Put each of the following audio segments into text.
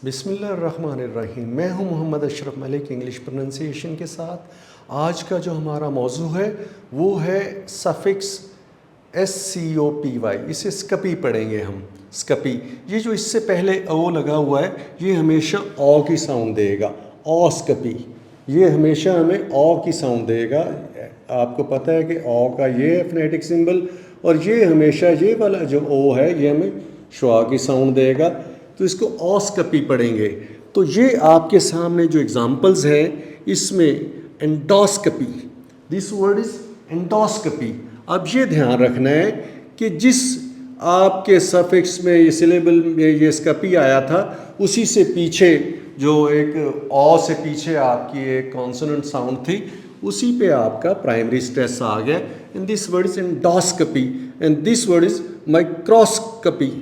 बिस्मिल्लाहिर्रहमानिर्रहीम। मैं हूं मोहम्मद अशरफ मलिक इंग्लिश प्रोनंसिएशन के साथ। आज का जो हमारा मौजू है वो है सफिक्स SCOPY। इसे स्कपी पढ़ेंगे हम। स्कपी, ये जो इससे पहले ओ लगा हुआ है ये हमेशा ओ की साउंड देगा। ओ स्कपी, ये हमेशा हमें ओ की साउंड देगा। आपको पता है कि ओ का ये है फोनेटिक सिंबल, और ये हमेशा ये वाला जो ओ है ये हमें शुआ की साउंड देगा। तो इसको ऑस्कपी पढ़ेंगे। तो ये आपके सामने जो एग्जांपल्स हैं इसमें एंडोस्कपी, दिस वर्ड इज एंडोस्कपी। अब ये ध्यान रखना है कि जिस आपके सफिक्स में ये सिलेबल में ये स्कपी आया था उसी से पीछे जो एक ओ से पीछे आपकी एक कॉन्सोनेंट साउंड थी उसी पे आपका प्राइमरी स्ट्रेस आ गया। And this word is endoscopy and this word is microscopy.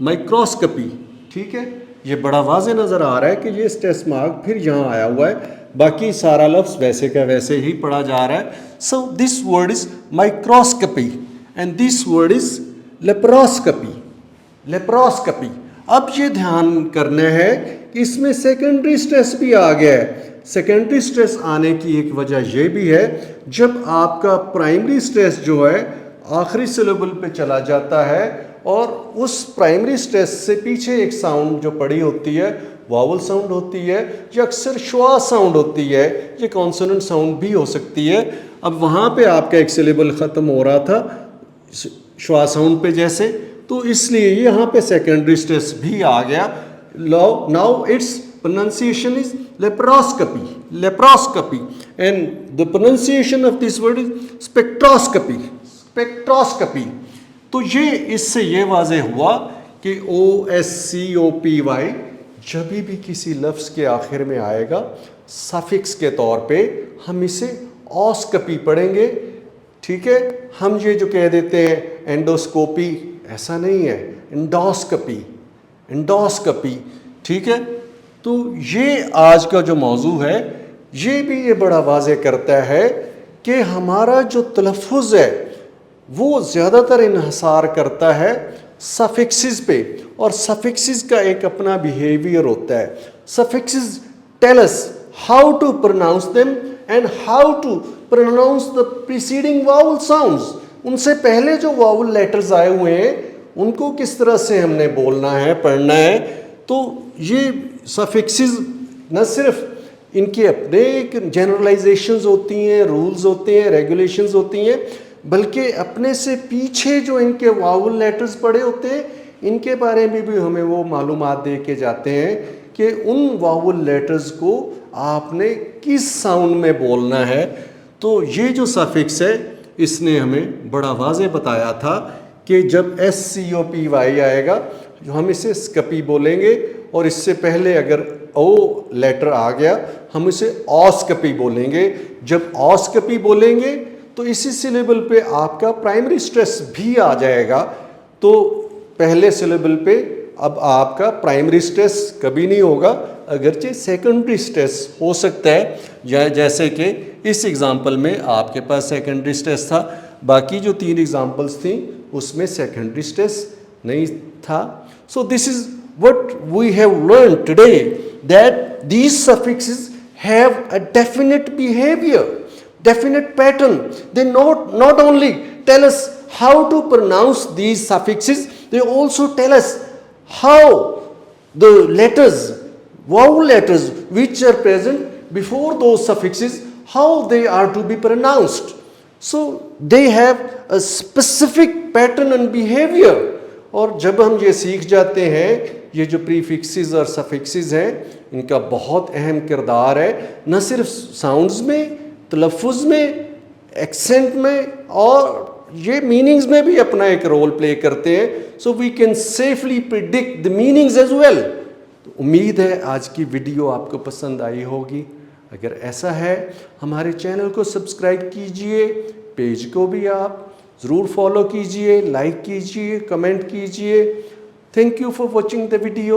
Microscopy, ठीक है। ये बड़ा वाज़े नज़र आ रहा है कि ये स्ट्रेस मार्क फिर यहाँ आया हुआ है, बाकी सारा लफ्ज़ वैसे का वैसे ही पढ़ा जा रहा है। So this word is microscopy and this word is laparoscopy. Laparoscopy. अब ये ध्यान करना है कि इसमें सेकेंडरी स्ट्रेस भी आ गया है। सेकेंडरी स्ट्रेस आने की एक वजह यह भी है, जब आपका प्राइमरी स्ट्रेस जो है आखिरी सिलेबल पे चला जाता है और उस प्राइमरी स्ट्रेस से पीछे एक साउंड जो पड़ी होती है वावल साउंड होती है, या अक्सर श्वा साउंड होती है, ये कॉन्सोनेंट साउंड भी हो सकती है। अब वहाँ पे आपका एक सिलेबल ख़त्म हो रहा था श्वा साउंड पे जैसे, तो इसलिए यहाँ पे सेकेंडरी स्ट्रेस भी आ गया। Now it's pronunciation is laparoscopy. Laparoscopy, and the pronunciation of this word is spectroscopy. Spectroscopy. तो ये इससे ये वाज़े हुआ कि OSCOPY जब भी किसी लफ्ज़ के आखिर में आएगा सफिक्स के तौर पे हम इसे ऑस्कपी पढ़ेंगे, ठीक है। हम ये जो कह देते हैं एंडोस्कोपी, ऐसा नहीं है, एंडोस्कपी। एंडोस्कपी, ठीक है। तो ये आज का जो मौजू है ये भी ये बड़ा वाज़े करता है कि हमारा जो तलफ़ुज़ है वो ज़्यादातर इन्हसार करता है सफिक्सेस पे, और सफिक्सेस का एक अपना बिहेवियर होता है। Suffixes tell us how to pronounce them and how to pronounce the preceding vowel sounds. उनसे पहले जो वावल लेटर्स आए हुए हैं उनको किस तरह से हमने बोलना है, पढ़ना है। तो ये सफिक्सेस न सिर्फ इनके अपने एक जनरलाइजेशंस होती हैं, रूल्स होते हैं, रेगुलेशंस होती हैं, बल्कि अपने से पीछे जो इनके वावल लेटर्स पड़े होते हैं इनके बारे में भी हमें वो मालूमात दे के जाते हैं कि उन वावल लेटर्स को आपने किस साउंड में बोलना है। तो ये जो सफिक्स है इसने हमें बड़ा वाज़े बताया था कि जब SCOPY आएगा हम इसे स्कपी बोलेंगे, और इससे पहले अगर ओ लेटर आ गया हम इसे ऑस्कपी बोलेंगे। जब ऑस्कपी बोलेंगे तो इसी सिलेबल पे आपका प्राइमरी स्ट्रेस भी आ जाएगा। तो पहले सिलेबल पे अब आपका प्राइमरी स्ट्रेस कभी नहीं होगा, अगरचे सेकेंडरी स्ट्रेस हो सकता है, जैसे कि इस एग्जांपल में आपके पास सेकेंडरी स्ट्रेस था। बाकी जो 3 एग्जांपल्स थी उसमें सेकेंडरी स्ट्रेस नहीं था। So this is what we have learned today, that these suffixes have a definite behavior, definite pattern. They not only tell us how to pronounce these suffixes, they also tell us how the letters, vowel letters which are present before those suffixes, how they are to be pronounced. So they have a specific pattern and behavior. और जब हम ये सीख जाते हैं, ये जो prefixes और सफिक्सेस हैं इनका बहुत अहम किरदार है, न सिर्फ साउंड्स में, तलफ़ुज़ में, एक्सेंट में, और ये मीनिंग्स में भी अपना एक रोल प्ले करते हैं। So we can safely predict the meanings as well. उम्मीद है आज की वीडियो आपको पसंद आई होगी। अगर ऐसा है हमारे चैनल को सब्सक्राइब कीजिए, पेज को भी आप ज़रूर फॉलो कीजिए, लाइक कीजिए, कमेंट कीजिए। Thank you for watching the video.